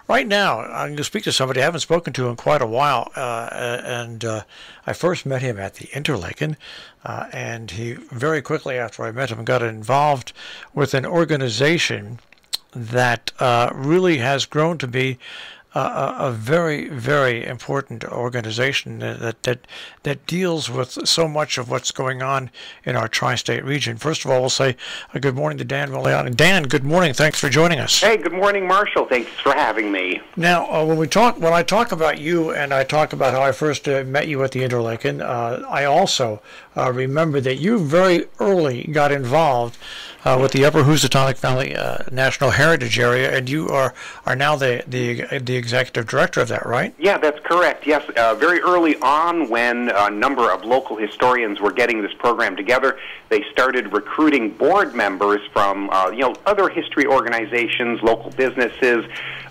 Right now, I'm going to speak to somebody I haven't spoken to in quite a while, and I first met him at the Interlaken, and he very quickly after I met him got involved with an organization that really has grown to be a very, very important organization that deals with so much of what's going on in our tri-state region. First of all, we'll say good morning to Dan Bologani. Dan, good morning. Thanks for joining us. Hey, good morning, Marshall. Thanks for having me. Now, when I talk about you and I talk about how I first met you at the Interlaken, I also remember that you very early got involved with the Upper Housatonic Valley National Heritage Area, and you are now the executive director of that, right? Yeah, that's correct. Yes, very early on, when a number of local historians were getting this program together, they started recruiting board members from other history organizations, local businesses,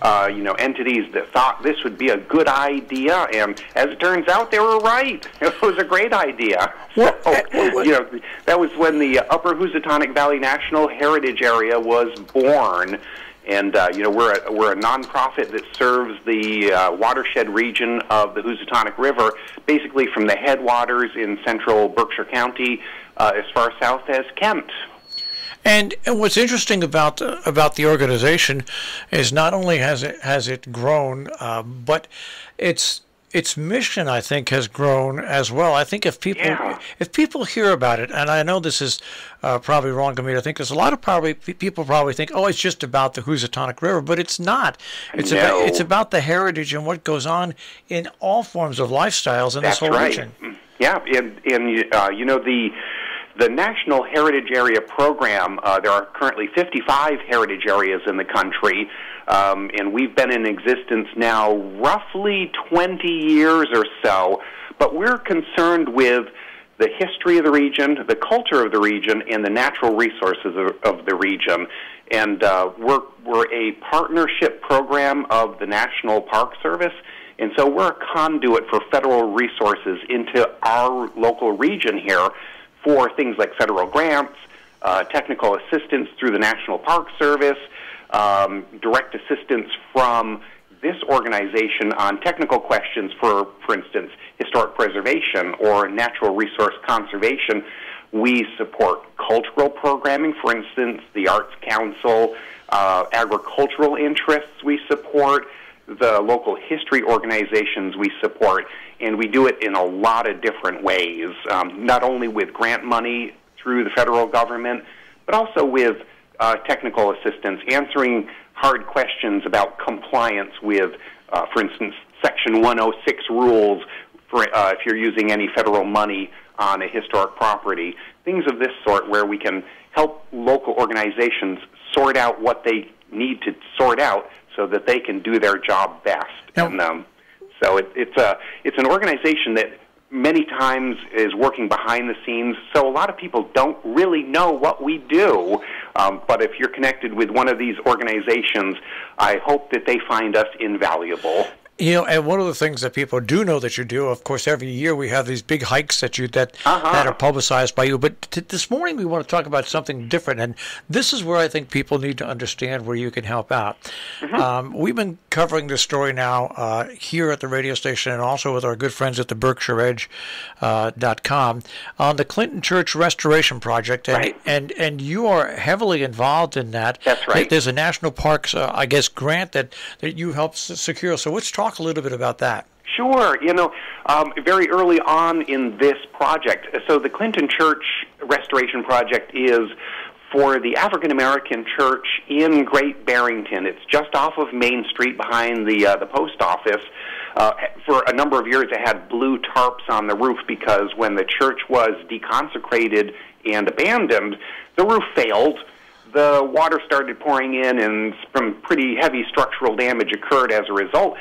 entities that thought this would be a good idea, and as it turns out, they were right. It was a great idea. That was when the Upper Housatonic Valley National Heritage Area was born. And we're a nonprofit that serves the watershed region of the Housatonic River, basically from the headwaters in central Berkshire County as far south as Kent. And what's interesting about the organization is not only has it grown, but its mission, I think, has grown as well. I think if people hear about it, and I know this is probably wrong of me to think, there's a lot of people probably think, oh, it's just about the Housatonic River, but it's not. It's about the heritage and what goes on in all forms of lifestyles in this whole region. Yeah, the National Heritage Area Program, there are currently 55 heritage areas in the country, and we've been in existence now roughly 20 years or so, but we're concerned with the history of the region, the culture of the region, and the natural resources of the region. And we're a partnership program of the National Park Service, and so we're a conduit for federal resources into our local region here for things like federal grants, technical assistance through the National Park Service, direct assistance from this organization on technical questions for instance, historic preservation or natural resource conservation. We support cultural programming, for instance, the Arts Council, agricultural interests we support, the local history organizations we support, and we do it in a lot of different ways, not only with grant money through the federal government, but also with technical assistance, answering hard questions about compliance with, for instance, Section 106 rules for if you're using any federal money on a historic property, things of this sort where we can help local organizations sort out what they need to sort out so that they can do their job best. Now, and so it's an organization that many times is working behind the scenes, so a lot of people don't really know what we do. But if you're connected with one of these organizations, I hope that they find us invaluable. And one of the things that people do know that you do, of course, every year we have these big hikes that are publicized by you. But this morning we want to talk about something different, and this is where I think people need to understand where you can help out. We've been covering this story now here at the radio station and also with our good friends at the BerkshireEdge.com on the Clinton Church Restoration Project, and you are heavily involved in that. That's right. There's a National Parks, grant that you helped secure. So let's talk a little bit about that. Sure. Very early on in this project, so the Clinton Church Restoration Project is for the African American Church in Great Barrington. It's just off of Main Street behind the post office. For a number of years, it had blue tarps on the roof because when the church was deconsecrated and abandoned, the roof failed. The water started pouring in, and some pretty heavy structural damage occurred as a result.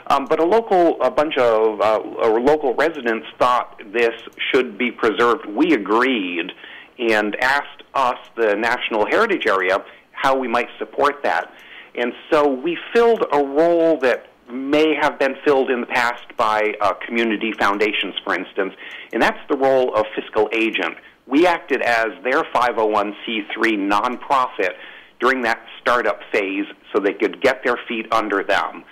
But a bunch of local residents thought this should be preserved. We agreed and asked us, the National Heritage Area, how we might support that. And so we filled a role that may have been filled in the past by community foundations, for instance, and that's the role of fiscal agent. We acted as their 501c3 nonprofit during that startup phase so they could get their feet under them.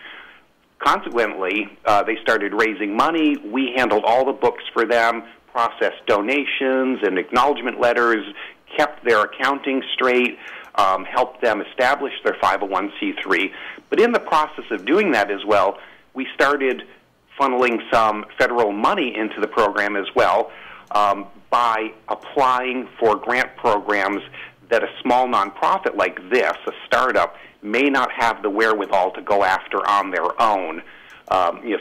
Consequently, they started raising money. We handled all the books for them, processed donations and acknowledgement letters, kept their accounting straight, helped them establish their 501c3. But in the process of doing that as well, we started funneling some federal money into the program as well by applying for grant programs that a small nonprofit like this, a startup, may not have the wherewithal to go after on their own.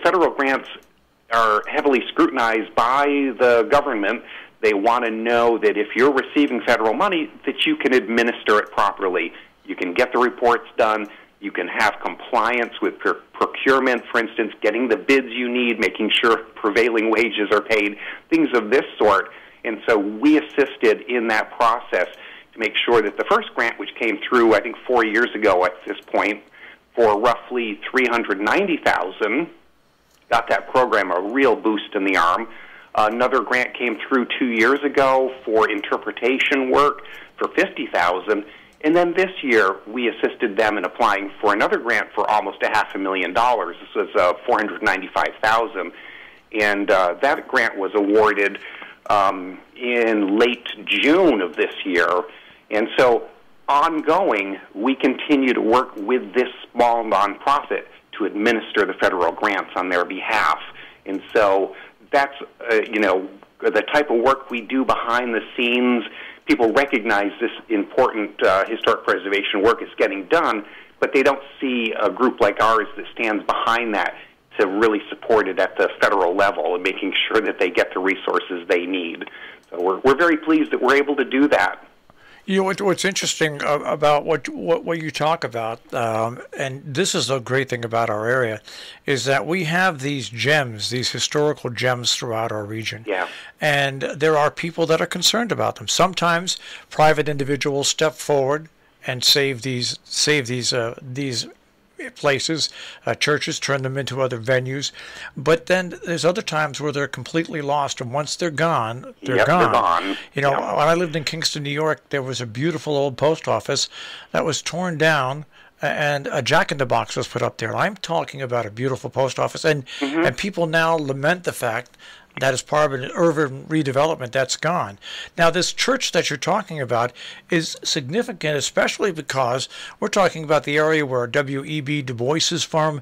Federal grants are heavily scrutinized by the government. They want to know that if you're receiving federal money, that you can administer it properly. You can get the reports done. You can have compliance with procurement, for instance, getting the bids you need, making sure prevailing wages are paid, things of this sort. And so we assisted in that process to make sure that the first grant, which came through, I think 4 years ago at this point, for roughly $390,000, got that program a real boost in the arm. Another grant came through 2 years ago for interpretation work for $50,000. And then this year, we assisted them in applying for another grant for almost $500,000. This was $495,000, and that grant was awarded in late June of this year. And so, ongoing, we continue to work with this small nonprofit to administer the federal grants on their behalf. And so, that's the type of work we do behind the scenes. People recognize this important historic preservation work is getting done, but they don't see a group like ours that stands behind that to really support it at the federal level and making sure that they get the resources they need. So we're very pleased that we're able to do that. You know, what's interesting about what you talk about, and this is the great thing about our area, is that we have these gems, these historical gems throughout our region. Yeah. And there are people that are concerned about them. Sometimes private individuals step forward and save these places, churches, turn them into other venues. But then there's other times where they're completely lost, and once they're gone, they're gone. They're gone. You know, when I lived in Kingston, New York, there was a beautiful old post office that was torn down, and a jack-in-the-box was put up there. I'm talking about a beautiful post office, and people now lament the fact that as part of an urban redevelopment, that's gone. Now, this church that you're talking about is significant, especially because we're talking about the area where W.E.B. Du Bois is from.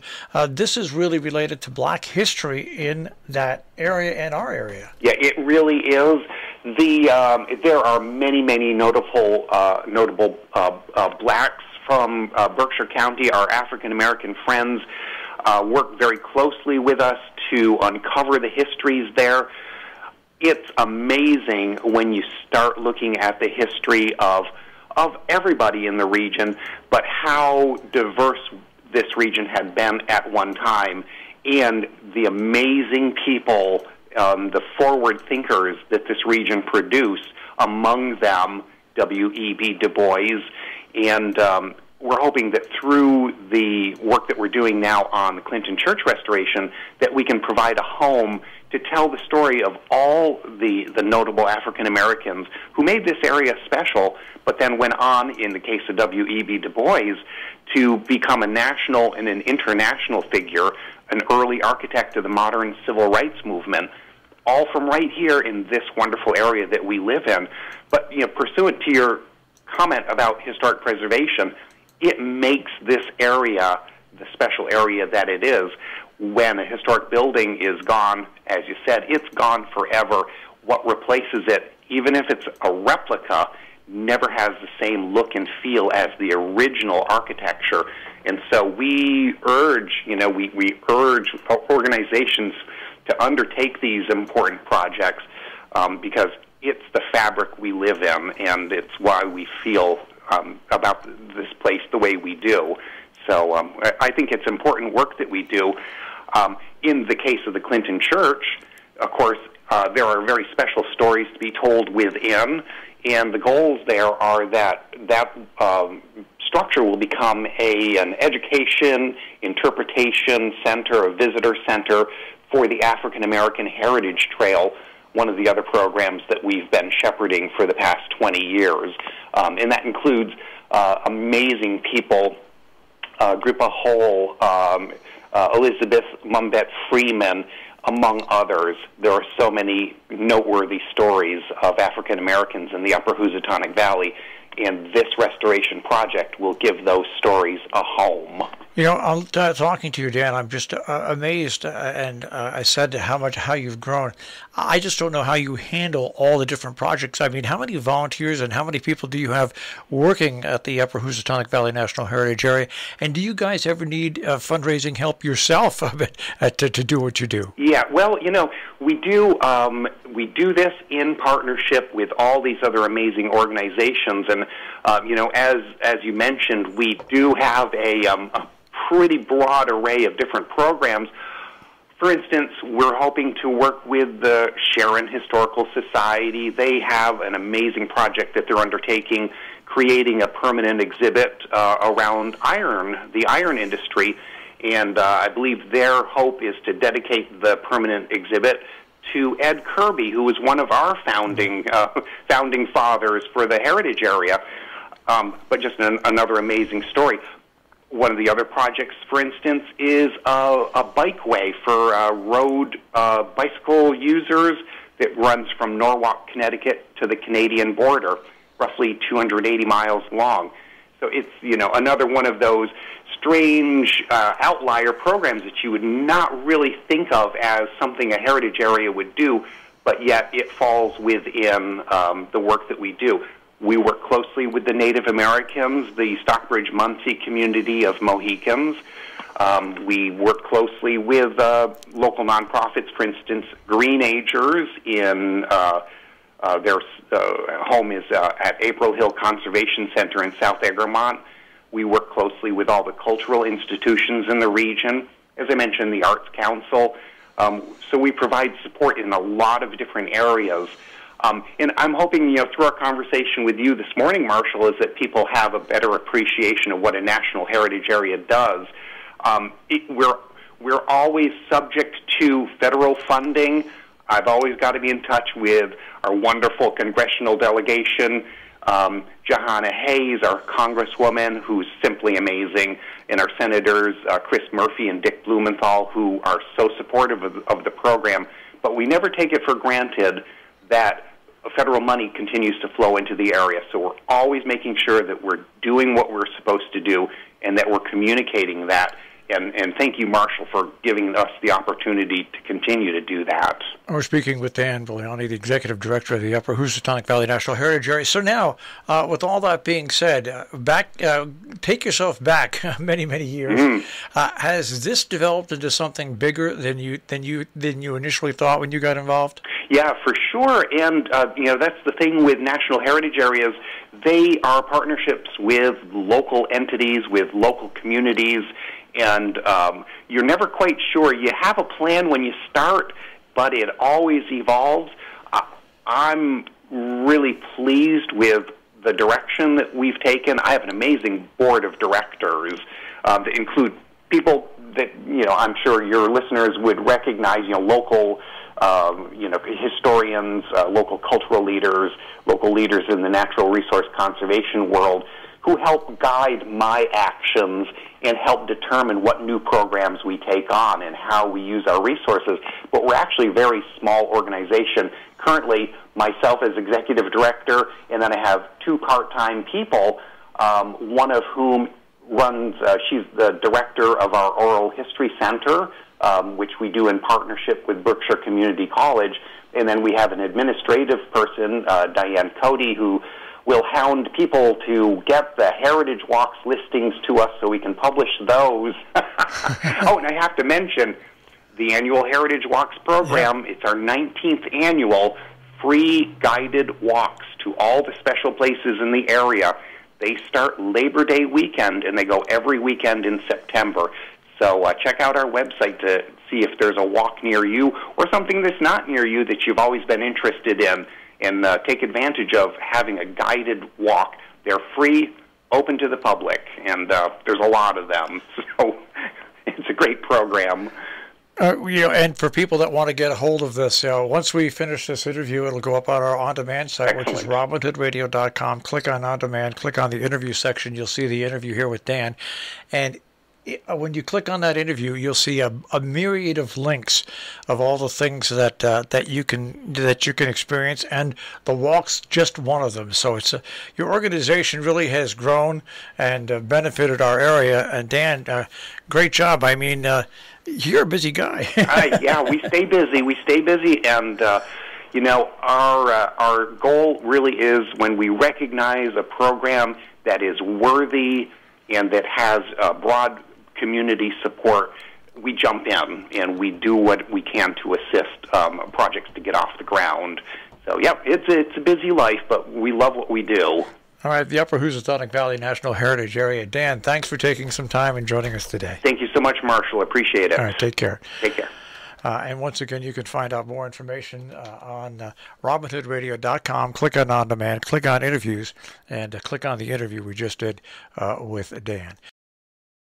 This is really related to black history in that area and our area. Yeah, it really is. There are many notable blacks from Berkshire County. Our African-American friends work very closely with us to uncover the histories there. It's amazing when you start looking at the history of everybody in the region, but how diverse this region had been at one time, and the amazing people, the forward thinkers that this region produced, among them W.E.B. Du Bois, and we're hoping that through the work that we're doing now on the Clinton Church restoration, that we can provide a home to tell the story of all the notable African Americans who made this area special, but then went on, in the case of W.E.B. Du Bois, to become a national and an international figure, an early architect of the modern civil rights movement, all from right here in this wonderful area that we live in. But, pursuant to your comment about historic preservation, it makes this area the special area that it is. When a historic building is gone, as you said, it's gone forever. What replaces it, even if it's a replica, never has the same look and feel as the original architecture. And so we urge, we urge organizations to undertake these important projects because it's the fabric we live in, and it's why we feel about this place the way we do. So I think it's important work that we do. In the case of the Clinton Church, of course, there are very special stories to be told within, and the goals there are that structure will become an education, interpretation center, a visitor center for the African American Heritage Trail, one of the other programs that we've been shepherding for the past 20 years. And that includes amazing people, Agrippa Hole, Elizabeth Mumbet Freeman, among others. There are so many noteworthy stories of African Americans in the upper Housatonic Valley, and this restoration project will give those stories a home. You know, talking to you, Dan, I'm just amazed, and I said how you've grown. I just don't know how you handle all the different projects. I mean, how many volunteers and how many people do you have working at the Upper Housatonic Valley National Heritage Area? And do you guys ever need fundraising help yourself to do what you do? Yeah, well, you know, we do this in partnership with all these other amazing organizations, and you know, as you mentioned, we do have a pretty broad array of different programs. For instance, we're hoping to work with the Sharon Historical Society. They have an amazing project that they're undertaking, creating a permanent exhibit around the iron industry. And I believe their hope is to dedicate the permanent exhibit to Ed Kirby, who was one of our founding fathers for the heritage area. But just another amazing story. One of the other projects, for instance, is a bikeway for road bicycle users that runs from Norwalk, Connecticut to the Canadian border, roughly 280 miles long. So it's, you know, another one of those strange outlier programs that you would not really think of as something a heritage area would do, but yet it falls within the work that we do. We work closely with the Native Americans, the Stockbridge-Muncie community of Mohicans. We work closely with local nonprofits, for instance, Green Agers in their home is at April Hill Conservation Center in South Egremont. We work closely with all the cultural institutions in the region. As I mentioned, the Arts Council. So we provide support in a lot of different areas. And I'm hoping, you know, through our conversation with you this morning, Marshall, is that people have a better appreciation of what a national heritage area does. We're always subject to federal funding. I've always got to be in touch with our wonderful congressional delegation, Jahana Hayes, our congresswoman, who's simply amazing, and our senators, Chris Murphy and Dick Blumenthal, who are so supportive of the program. But we never take it for granted that federal money continues to flow into the area. So we're always making sure that we're doing what we're supposed to do and that we're communicating that. And thank you, Marshall, for giving us the opportunity to continue to do that. We're speaking with Dan Bologani, the Executive Director of the Upper Housatonic Valley National Heritage Area. So now, with all that being said, take yourself back many, many years. Mm-hmm. Has this developed into something bigger than you initially thought when you got involved? Yeah, for sure. And you know, that's the thing with national heritage areas. They are partnerships with local entities, with local communities. And you're never quite sure. You have a plan when you start, but it always evolves. I'm really pleased with the direction that we've taken. I have an amazing board of directors that include people that, you know, I'm sure your listeners would recognize, you know, local historians, local cultural leaders, local leaders in the natural resource conservation world, who help guide my actions and help determine what new programs we take on and how we use our resources. But we're actually a very small organization. Currently, myself as executive director, and then I have two part-time people, one of whom runs, she's the director of our Oral History Center, which we do in partnership with Berkshire Community College. And then we have an administrative person, Diane Cody, who will hound people to get the Heritage Walks listings to us so we can publish those. Oh, and I have to mention the annual Heritage Walks program. Yeah. It's our 19th annual free guided walks to all the special places in the area. They start Labor Day weekend, and they go every weekend in September. So check out our website to see if there's a walk near you or something that's not near you that you've always been interested in. And take advantage of having a guided walk. They're free, open to the public, and there's a lot of them. So it's a great program. And for people that want to get a hold of this, once we finish this interview, it'll go up on our on-demand site, Excellent. which is robinhoodradio.com. Click on on-demand, click on the interview section. You'll see the interview here with Dan. And when you click on that interview, you'll see a myriad of links of all the things that you can experience, and the walk's just one of them. So your organization really has grown and benefited our area. And Dan, great job. I mean, you're a busy guy. Yeah, we stay busy. We stay busy, and our goal really is when we recognize a program that is worthy and that has broad community support, we jump in and we do what we can to assist projects to get off the ground. So, yeah, it's a busy life, but we love what we do. All right, the Upper Housatonic Valley National Heritage Area. Dan, thanks for taking some time and joining us today. Thank you so much, Marshall. Appreciate it. All right, take care. Take care. And once again, you can find out more information on robinhoodradio.com. Click on On Demand, click on Interviews, and click on the interview we just did with Dan.